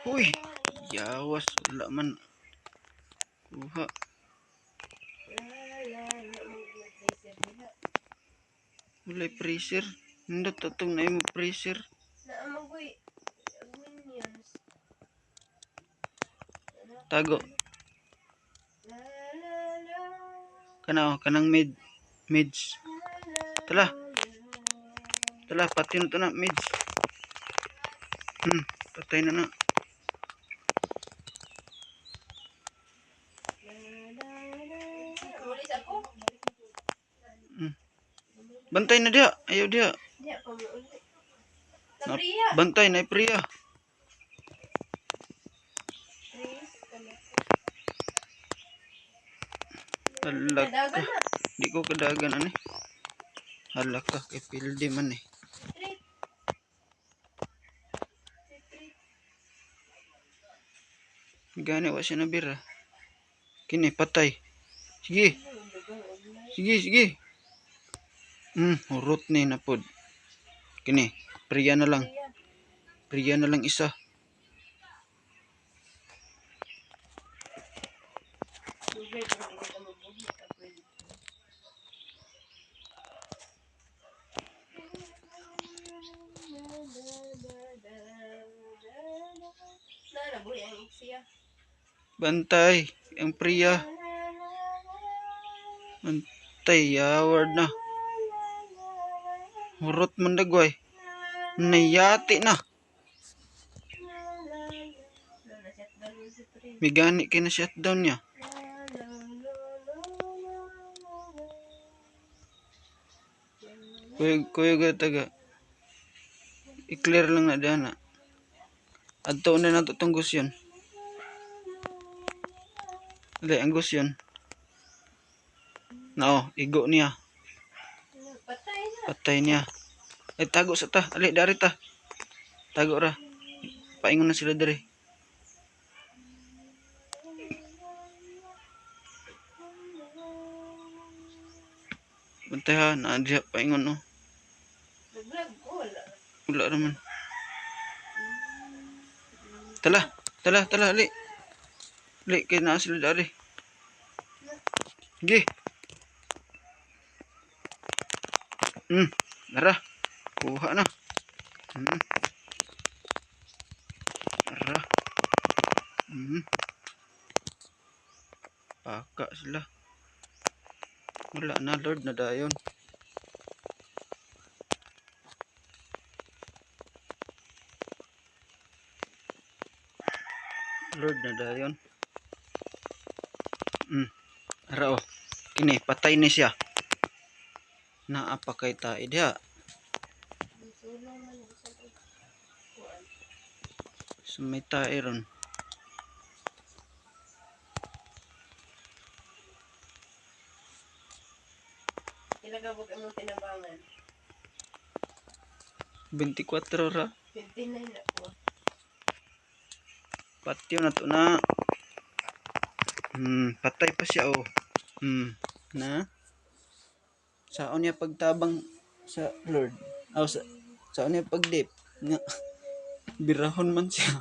Huy, yawas wala man kuha. Wala freezer. Nindot tatong na yung freezer. Tago. Kanang mids. Tala. Pati na to na mids. Patay na na. Bantay na dia. Ayaw dia. Bantay na Priya. Halak ka. Di ko kadagan ani. Halak ka kay pildi man eh. Gani wa siya nabira. Kini patay. Sige. Urot ni na pod. Kini, Priya na lang. Priya na lang isa. Bantay ang Priya. Bantay yaward na. Urot man dagway. Nayati na. Migani kay na shutdown niya. Kuya taga. I-clear lang na dana. Adto na nato tong gusyon. Dali ang gusyon. No, igo niya. Patay niya. Ay tago sa ta. Ali dari ta. Tago ra. Paingon na sila dari. Bantay ha, naadya paingon no. Wala raman. Tala, ali. Ali, kaya na sila dari. Sige. Nara. Kuha na. Nara. Paka sila. Wala na, Lord, na dayon. Lord na dayon. Ara oh. Kini patay ni siya. Naapa kay tae dia. Sumay tae ron. Ilagabog ang tinabangan. 24 ra. 59 na po. Patyo na to na. Patay pa siya oh. Na. Saon niya pagtabang sa Lord. Saon niya pagdip. Nga. Birahon man siya.